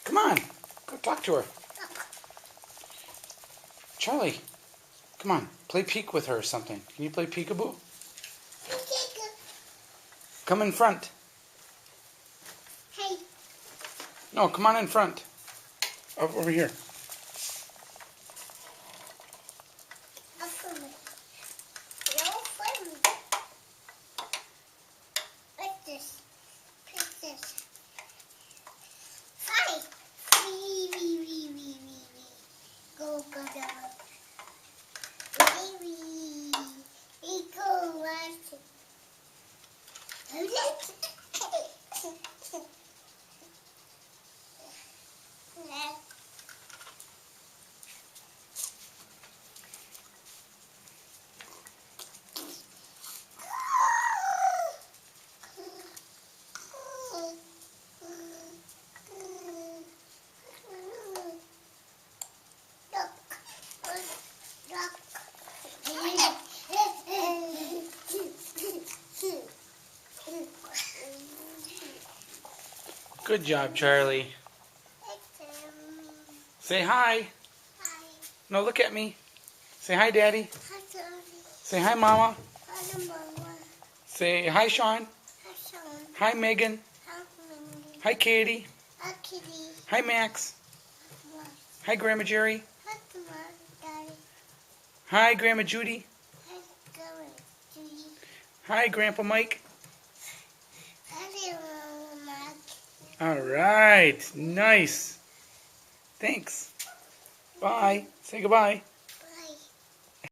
Come on. Go talk to her. Charlie, come on. Play peek with her or something. Can you play peekaboo? Come in front. Hey. No, come on in front. Over here. Like this. Like this. Hi. Wee. Go, go, go. Wee. We go, watch it. Good job, Charlie. Say hi. Hi. No, look at me. Say hi, Daddy. Hi, Charlie. Say hi, Mama. Hi, Mama. Say hi, Sean. Hi, Sean. Hi, Megan. Hi, Mindy. Hi, Katie. Hi, Kitty. Hi, Max. Hi, Grandma Jerry. Hi, Daddy. Hi, Grandma Judy. Hi, Judy. Hi, Grandpa Mike. Hi, Mama. All right. Nice. Thanks. Bye. Say goodbye.